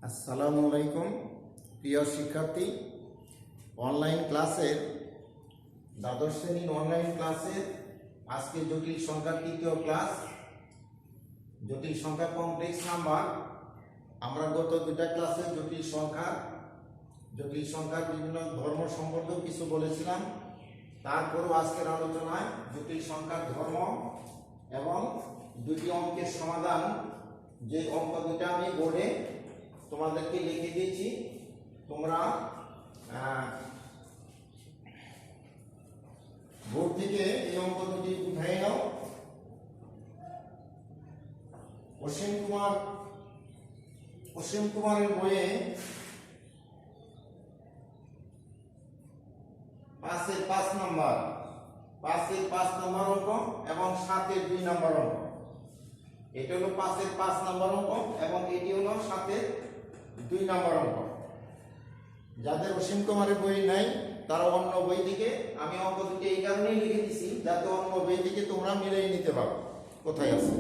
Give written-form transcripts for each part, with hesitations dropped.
আসসালামু আলাইকুম প্রিয় শিক্ষার্থী, অনলাইন ক্লাসের দ্বাদশ শ্রেণীর অনলাইন ক্লাসের আজকে জটিল সংখ্যার তৃতীয় ক্লাস। জটিল সংখ্যা কমপ্লেক্স নাম্বার। আমরা গত দুটা ক্লাসে জটিল সংখ্যার বিভিন্ন ধর্ম সম্পর্কেও কিছু বলেছিলাম। তারপরও আজকের আলোচনায় জটিল সংখ্যার ধর্ম এবং দুটি অঙ্কের সমাধান। যে অঙ্ক দুটা আমি বোর্ডে তোমাদেরকে লিখে দিয়েছি, তোমরা বোর্ড থেকে এই অঙ্ক দুটি উঠাই নাও। অসীম কুমারের বইয়ে 5-এর 5 নম্বর অঙ্ক এবং 7-এর 2 নম্বর অঙ্ক। এটা হলো 5-এর 5 নম্বর অঙ্ক এবং এটি হলো 7-এর 2 নম্বর অঙ্ক। যাদের অসীম কুমারের বই নাই তারা অন্য বই থেকে, আমি অঙ্ক দুটি এই কারণেই লিখে দিছি যাতে অন্য বই থেকে তোমরা মিলিয়ে নিতে পারো কোথায় আছে।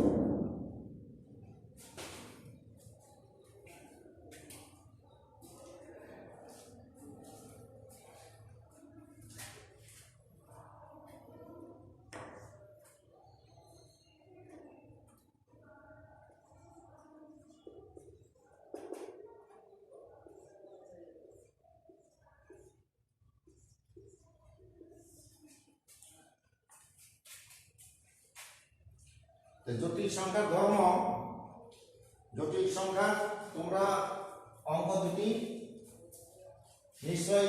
জটিল সংখ্যার ধর্ম, জটিল সংখ্যা তোমরা অঙ্ক দুটি নিশ্চয়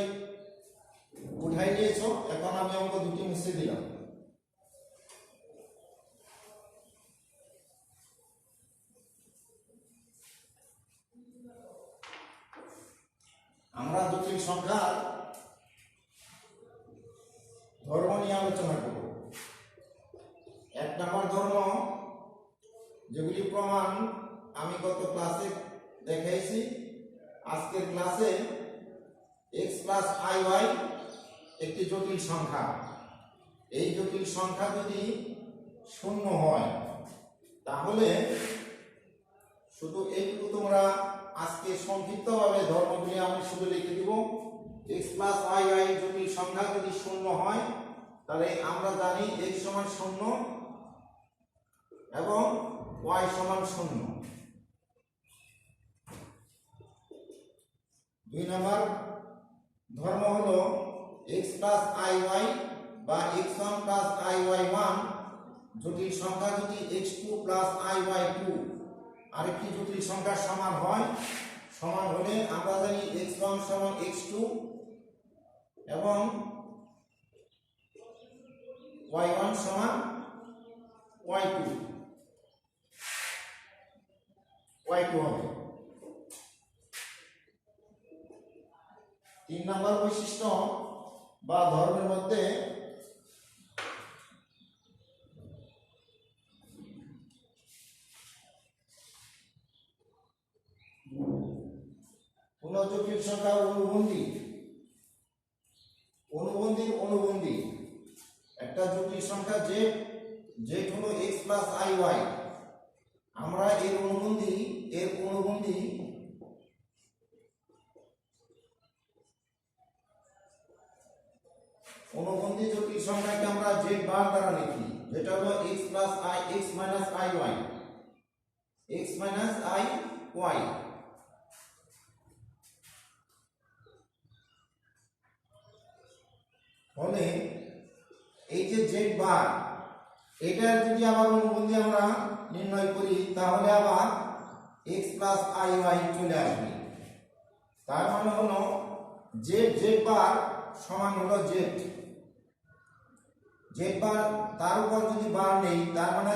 উঠাই নিয়েছো। এখন আমি অঙ্ক দুটি মুছে দিলাম। আমরা জটিল সংখ্যার ধর্ম নিয়ে আলোচনা করব। 1 নম্বর ধর্ম, যেগুলি প্রমাণ আমি গত ক্লাসে দেখাইছি। আজকের ক্লাসে x প্লাস iy একটি জটিল সংখ্যা। এই জটিল সংখ্যা যদি শূন্য হয় তাহলে শুধু এইটুকু তোমরা আজকে সংক্ষিপ্তভাবে ধর্মগুলি আমি শুধু লিখে দিব। x প্লাস iy জটিল সংখ্যা যদি শূন্য হয় তাহলে আমরা জানি x সমান 0 এবং y সমান 0। 2 নম্বর ধর্ম হলো x প্লাস iy বা x1 প্লাস iy1 জটিল সংখ্যা যদি x2 প্লাস iy2 আরেকটি জটিল সংখ্যার সমান হয়, সমান হলে আমরা জানি x1 সমান x2 এবং y1 সমান y2 হবে। 3 নম্বর বৈশিষ্ট্য বা ধর্মের মধ্যে কোন জটিল সংখ্যা অনুবন্ধী। একটা জটিল সংখ্যা z হলো x প্লাস iy, আমরা এর অনুবন্ধী জটিল সংখ্যাকে আমরা z বার দ্বারা লিখি, যেটা হলো x মাইনাস iy। ফলে এই যে z বার, এটার যদি আবার অনুবন্ধী আমরা নির্ণয় করি তাহলে আবার x প্লাস iy চলে আসবে। তার মানে হলো z বার সমান হলো z বার, তার উপর যদি বার নেই তার মানে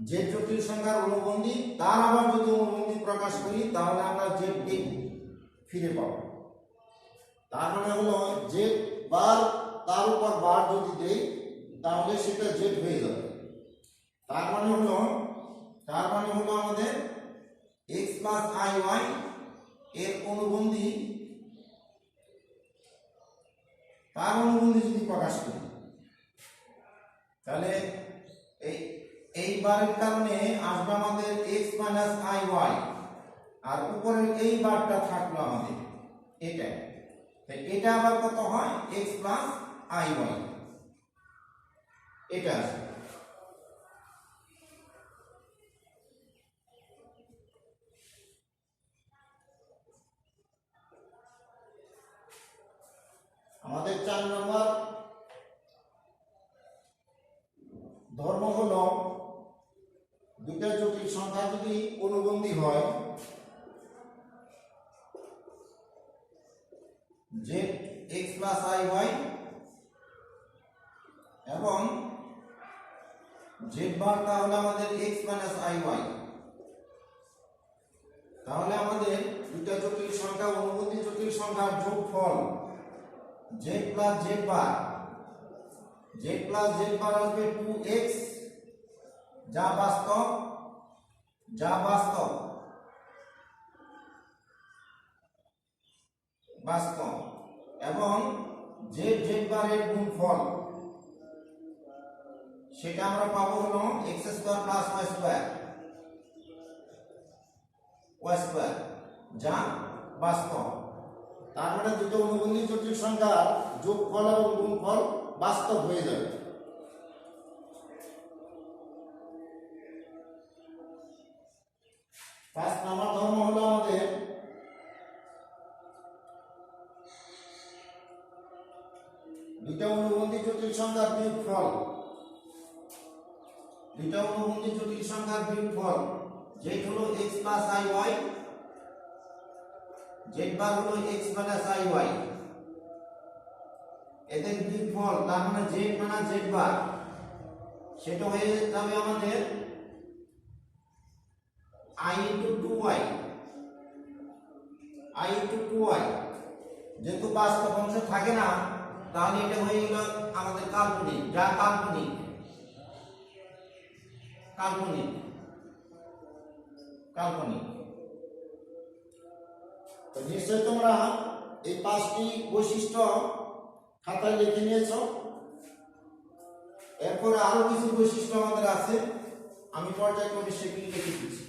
z জটিল সংখ্যার অনুবন্ধী, তার আবার যদি অনুবন্ধী প্রকাশ করি তাহলে আমরা z ফিরে পাবো। তার মানে হলো z বার তার উপর বার যদি দেই তাহলে সেটা z হয়ে যাবে। তার মানে হলো আমাদের x প্লাস iy এর অনুবন্ধী, তার অনুবন্ধী যদি প্রকাশ করি তাহলে এই বারের কারণে আসবে আমাদের x মাইনাস iy আর উপরের এই বারটা থাকলো আমাদের এটা, এটা আবার কত হয় x প্লাস আই ওয়াই, এটা আছে। আমাদের 4 নম্বর ধর্ম হলো দুইটা জটিল সংখ্যা যদি অনুবন্ধী হয়, z x plus i y এবং z বার তাহলে আমাদের x মাইনাস আই ওয়াই, তাহলে আমাদের দুইটা জটিল সংখ্যা অনুবন্ধী জটিল সংখ্যার যোগফল z প্লাস z বার, z প্লাস z বার আসবে 2x, যা বাস্তব বাস্তব এবং z z বারের গুণফল সেটা আমরা পাবো হলো x square plus y square, যা বাস্তব। তার মানে দুটো অনুবন্ধী জটিল সংখ্যার যোগফল এবং গুণফল বাস্তব হয়ে যাবে। ফার্স্ট নাম্বার ধর্ম হলো আমাদের দুইটা অনুবন্ধী জটিল সংখ্যার বিয়োগফল, দুইটা অনুবন্ধী জটিল সংখ্যার বিয়োগফল যেটা হলো x plus i y, z bar হলো x মাইনাস আই ওয়াই, এদের বিয়োগফল তার মানে z মাইনাস z বার সেটা হয়ে যাবে আমাদের i into 2y, i into 2y, যেহেতু বাস্তব অংশ থাকে না তাহলে এটা হয়ে গেল আমাদের কাল্পনিক, যা কাল্পনিক কাল্পনিক কাল্পনিক। তো নিশ্চয় তোমরা এই 5টি বৈশিষ্ট্য খাতায় লিখে নিয়েছো। এরপরে আরো কিছু বৈশিষ্ট্য আমাদের আছে, আমি পর্যায়ক্রমে সেগুলি লিখে দিচ্ছি।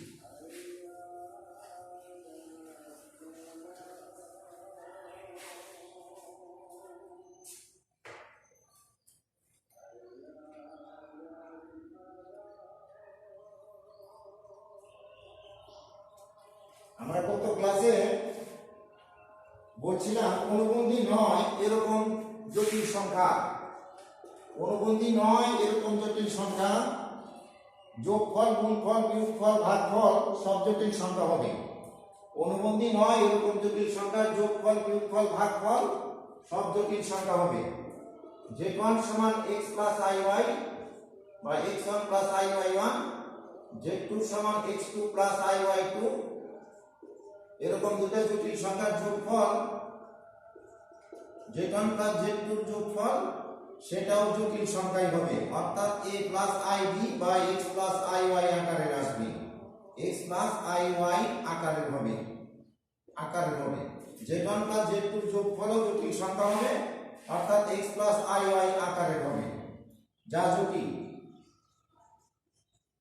আমরা গত ক্লাসে বলছিলাম অনুবন্ধী নয় এরকম জটিল সংখ্যা, অনুবন্ধী নয় এরকম জটিল সংখ্যা যোগফল গুণফল বিয়োগফল ভাগফল সব জটিল সংখ্যা হবে। অনুবন্ধী নয় এরকম জটিল সংখ্যা যোগফল বিয়োগফল ভাগফল সব জটিল সংখ্যা হবে। z1 সমান x প্লাস আই ওয়াই বা x1 plus i Y 1, z2 সমান x2 প্লাস আই ওয়াই 2, এরকম দুটো জটিল সংখ্যার যোগফল z1 প্লাস z2 এর যোগফল সেটাও জটিল সংখ্যাই হবে, অর্থাৎ a প্লাস ib বা x প্লাস আই ওয়াই আকারের আসবে, x প্লাস আই ওয়াই আকারের হবে z1 প্লাস z2 এর যোগফলও জটিল সংখ্যা হবে, অর্থাৎ x প্লাস আই ওয়াই আকারের হবে, যা জটিল।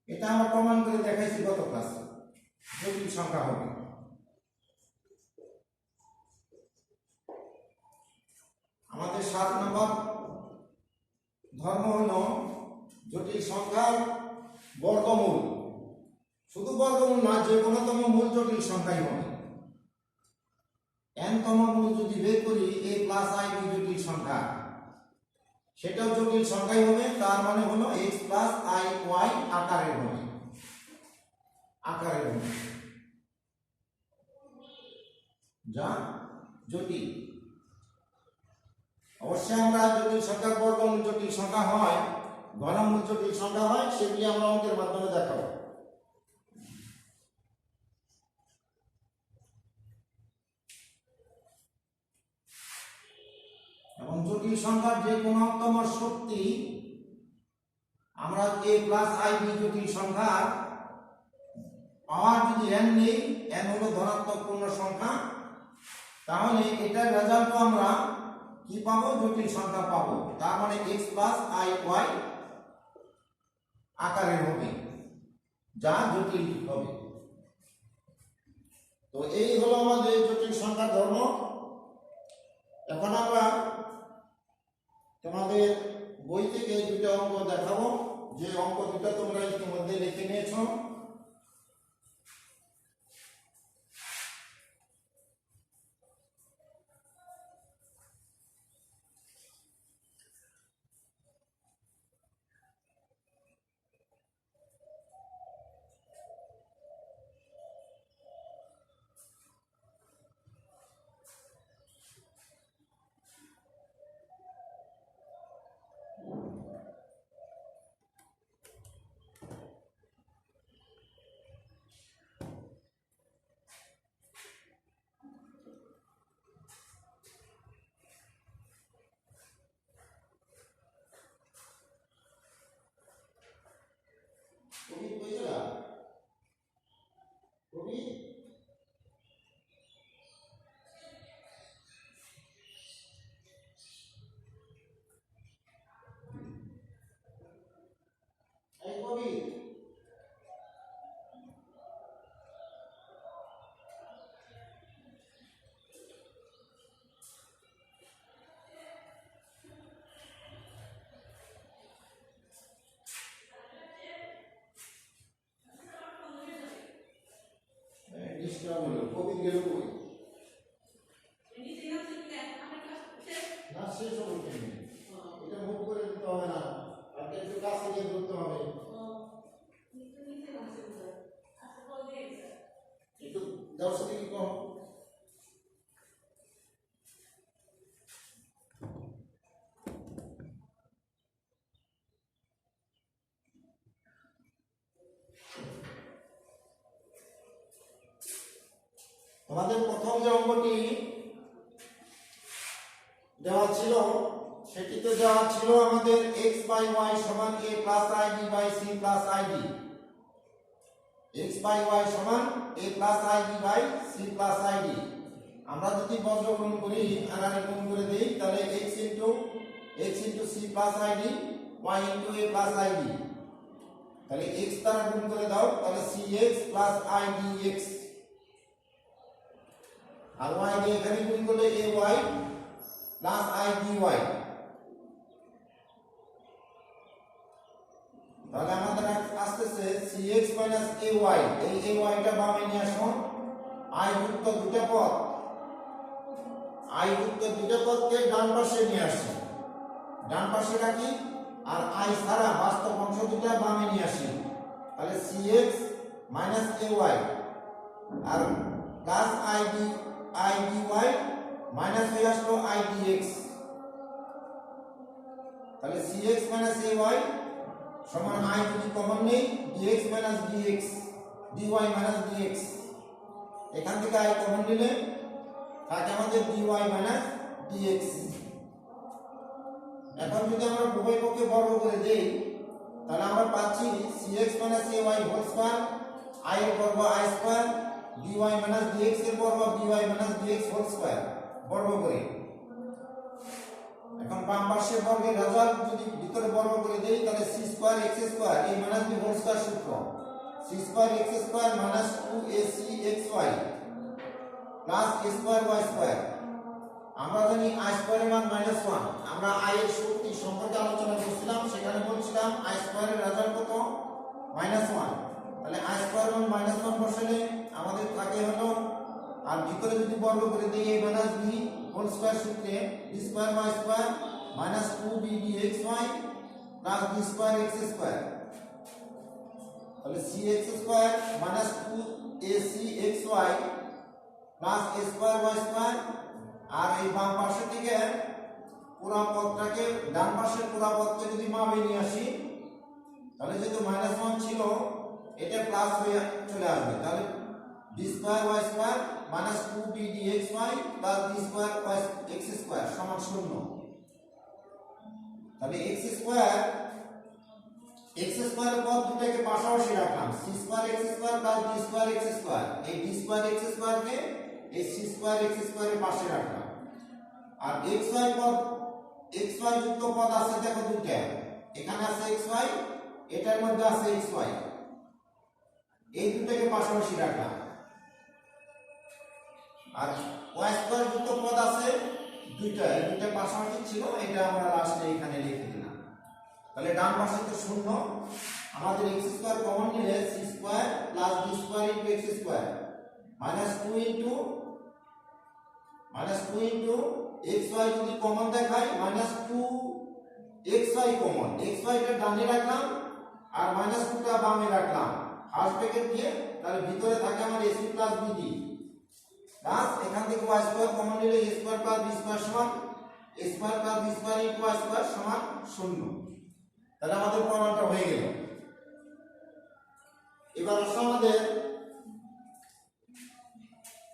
এটা আমরা প্রমাণ করে দেখাইছি গত ক্লাসে, জটিল সংখ্যা হবে। আমাদের 7 নম্বর ধর্ম হলো জটিল সংখ্যার বর্গমূল, শুধু বর্গমূল না, যে কোনো তম মূল জটিল সংখ্যাই হবে। n তম মূল যদি বের করি a প্লাস i b জটিল সংখ্যা, সেটাও জটিল সংখ্যাই হবে, তার মানে হলো x প্লাস i y আকারের হবে, যা জটিল। অবশ্যই আমরা জটিল সংখ্যার বর্গমূল জটিল সংখ্যা হয়, ঘনমূল জটিল সংখ্যা হয়, সেগুলি আমরা অঙ্কের মাধ্যমে দেখাবো। এবং জটিল সংখ্যার যে কোনতম শক্তি আমরা a প্লাস ib জটিল সংখ্যা পাওয়ার যদি n নেই, n হলো ধনাত্মক পূর্ণ সংখ্যা, তাহলে এটার রেজাল্ট আমরা কি পাবো, জটিল সংখ্যা পাবো, তার মানে x প্লাস আই ওয়াই আকারের হবে, যা জটিল হবে। তো তো এই হলো আমাদের জটিল সংখ্যার ধর্ম। এখন আমরা তোমাদের বই থেকে দুটো অঙ্ক দেখাবো, যে অঙ্ক দুটো তোমরা ইতিমধ্যে লিখে নিয়েছো। কবি কইলা কবি এই কবি ডিস্টার্ব হলো, কবি গেল কই? না শেষ হলো কেন? এটা মুখ করে দিতে হবে না, আর একটু কাছে গিয়ে ধরতে হবে। একটু দর্শক কি কম আমাদের প্রথম যে অঙ্কটি দেওয়া ছিল, সেটিতে দেওয়া ছিল আমাদের x বাই y সমান a plus ib by c plus id। x by y সমান a plus ib by c plus id। আমরা যদি বর্গমূল করি, আকারে গুণ করে দেই, তাহলে x into c plus id, y into a plus id। তাহলে x দ্বারা গুণ করে দাও, তাহলে cx প্লাস idx। আর y দিয়ে এখানে গুণ করলে ay প্লাস idy। তাহলে আমাদের আসতেছে cx মাইনাস ay। এই ayটা বামে নিয়ে আসুন। i যুক্ত দুটো পদ, i যুক্ত দুটো পদকে ডান পাশে নিয়ে আসি, ডান পাশে রাখি, আর i ছাড়া বাস্তব অংশ দুটো বামে নিয়ে আসি। তাহলে cx মাইনাস ay আর প্লাস idy মাইনাস হয়ে আসলো idx। তাহলে cx মাইনাস ay সমান i যদি কমন নেই, dx minus dx, dy minus dx। এখান থেকে i কমন নিলে থাকে আমাদের dy মাইনাস dx। এখন যদি আমরা উভয় পক্ষে বর্গ করে দেই, তাহলে আমরা পাচ্ছি cx minus ay whole square, i এর বর্গ i square, dy minus dx এর বর্গ dy minus dx whole square বর্গ করে। এখন বাম পাশের বর্গের রেজাল্ট যদি ভিতরে বর্গ করে দেই, তাহলে c square x square a minus b whole square সূত্র c square x square minus 2acxy plus a square y square. আমরা জানি i স্কয়ারের মান -1। আমরা i এর শক্তি সম্পর্কে আলোচনা করছিলাম, সেখানে বলছিলাম i স্কয়ারের রেজাল্ট কত? -1। তাহলে i স্কয়ার মান -1 বসালে আমাদের থাকে হলো, আর ভিতরে যদি বর্গ করে দেই a minus b whole square সূত্রে b square y square minus 2b dxy plus b square x square. তাহলে cx square minus 2acxy plus a square y square. আর এই বাম পাশে থেকে পুরো পদটাকে, ডান পাশের পুরো পদকে যদি বামে নিয়ে আসি, তাহলে যেহেতু -1 ছিল, এটা প্লাস হয়ে চলে আসবে। তাহলে b square y square minus 2b dxy plus b square x square সমান 0। তাহলে x স্কয়ার এর পদ দুটোকে পাশাপাশি রাখলাম, c square x square plus d square x square. এই d স্কয়ার x স্কয়ার কে এই c স্কয়ার x স্কয়ার এর পাশে রাখলাম। আর xy পদ, xy যুক্ত পদ আছে দেখো দুটো, এখানে আছে xy, এটার মধ্যে আছে xy, এই দুটোকে পাশাপাশি রাখলাম। আর ওয়াই স্কয়ার যুক্ত পদ আছে দুইটা, এই দুইটা পাশাপাশি ছিল, এটা আমরা লাস্টে এখানে লিখে দিলাম। তাহলে ডান পাশে তো শূন্য, আমাদের x স্কয়ার কমন নিলে c square plus d square into x square minus 2 into xy যদি কমন দেখায় মাইনাস 2 xy কমন, xy টা ডানে রাখলাম আর মাইনাস 2 টা বামে রাখলাম ফার্স্ট ব্র্যাকেট দিয়ে, তাহলে ভিতরে থাকে আমার ac প্লাস bd প্লাস এখান থেকে y স্কয়ার কমন নিলে a square plus b square সমান a square plus b square into y square সমান 0। তাহলে আমাদের প্রমাণটা হয়ে গেল। এবার আসলে আমাদের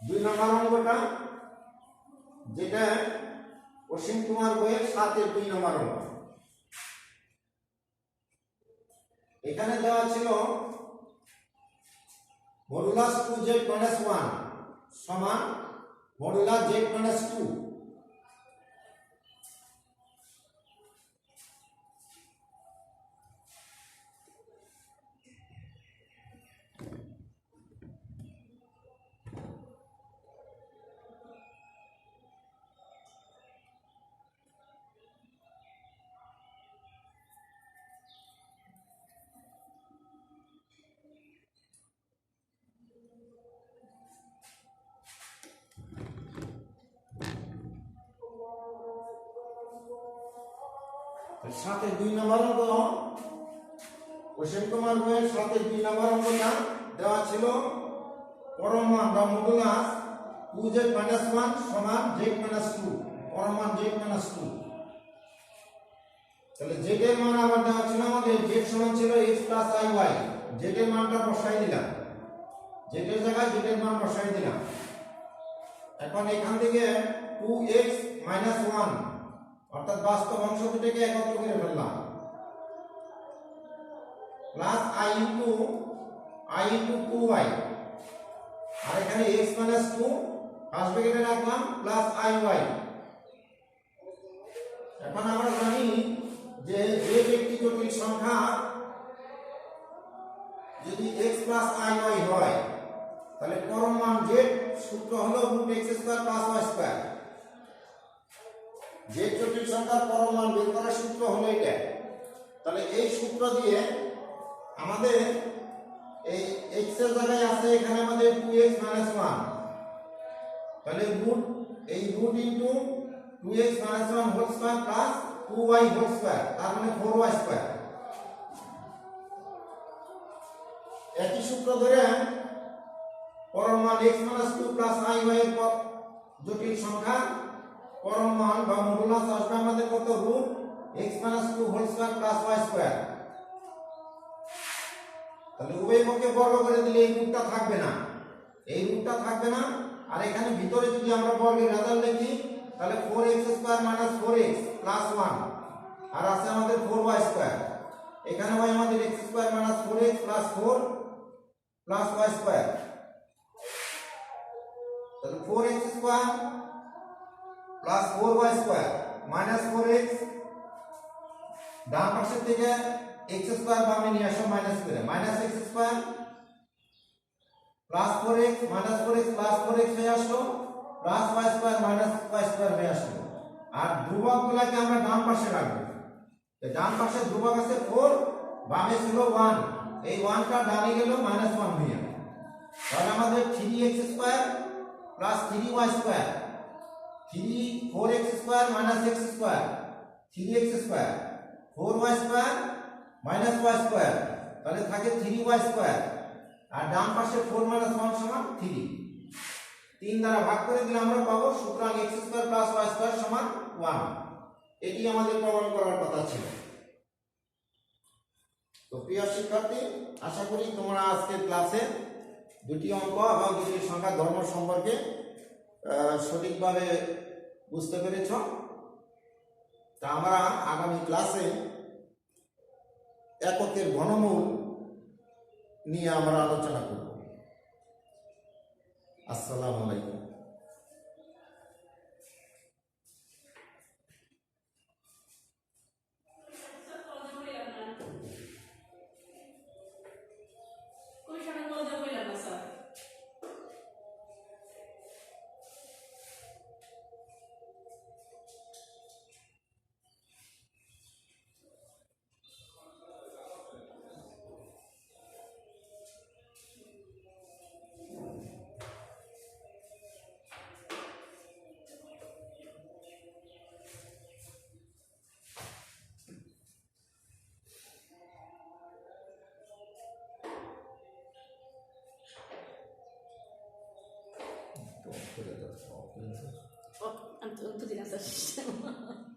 2 নম্বর অঙ্কটা, যেটা অসীম কুমার বইয়ের 7-এর 2 নম্বর অঙ্ক। এখানে দেওয়া ছিল মডুলাস 2z - 1 সমান মডুলাস z - 2। সাথে 2 নম্বর অঙ্ক, অসীম কুমার বইয়ের 7-এর 2 নম্বর অঙ্কটা দেওয়া ছিল পরম মান বা মডুলাস 2z - 1 সমান z - 2, পরম মান z - 2। তাহলে z এর মান আবার দেওয়া ছিল আমাদের, z সমান ছিল x প্লাস iy, z এর মানটা বসাই দিলাম, z এর জায়গায় z এর মান বসাই দিলাম। এখন এখান থেকে 2x - 1 অর্থাৎ বাস্তব অংশ দুটোকে একত্র করে ফেললাম প্লাস i ইনটু 2y, আর এখানে x - 2 ফার্স্ট ব্র্যাকেটে রাখলাম প্লাস iy। এখন আমরা জানি যে একটি জটিল সংখ্যা যদি x প্লাস iy হয় তাহলে পরম মান z সূত্র হলো √x² plus y square. z জটিল সংখ্যার পরম মান বের করার সূত্র হলো এটা। তাহলে এই সূত্র দিয়ে আমাদের এই x এর জায়গায় আছে এখানে আমাদের 2x - 1, তাহলে √2x - 1 whole square plus 2y whole square, তার মানে 4y স্কয়ার। একই সূত্র ধরে পরম মান x - 2 প্লাস iy এর জটিল সংখ্যা পরম মান বা মডুলাস আসবে আমাদের কত, √x - 2 whole square plus y square. তাহলে উভয় পক্ষে বর্গ করে দিলে এই রূপটা থাকবে না, এই রূপটা থাকবে না। আর এখানে ভিতরে যদি আমরা বর্গের রেজাল্ট লিখি তাহলে 4x² - 4x প্লাস 1, আর আছে আমাদের 4y স্কয়ার। এখানে হয় আমাদের x² - 4x plus 4 plus y square. তাহলে 4x square plus 4y square minus 4x, ডান পাশের থেকে x স্কয়ার বামে নিয়ে আসো মাইনাস করে, minus x square plus 4x minus 4x plus 4x হয়ে আসলো plus y square minus y square হয়ে আসলো। আর ধ্রুবকগুলোকে আমরা ডান পাশে রাখবো। তো ডান পাশে ধ্রুবক আছে 4, বামে ছিল 1, এই 1টা ডানে গেল মাইনাস 1 হয়ে যাবে। তাহলে আমাদের 3x square plus 3y square, 4x square minus x square, 3x square, 4y square minus y square, তাহলে থাকে 3y স্কয়ার। আর ডান পাশে 4 - 1 সমান 3, 3 দ্বারা ভাগ করে দিলে আমরা পাবো সুতরাং x square plus y square সমান 1। এটি আমাদের প্রমাণ করার কথা ছিল। তো প্রিয় শিক্ষার্থী, আশা করি তোমরা আজকের ক্লাসে দুটি অঙ্ক এবং দুটি সংখ্যা ধর্ম সম্পর্কে সঠিকভাবে বুঝতে পেরেছ। তা আমরা আগামী ক্লাসে এককের ঘনমূল নিয়ে আমরা আলোচনা করব। আসসালামু আলাইকুম। Off করে দাও, off করে দাও। Oh, tu ti ne stai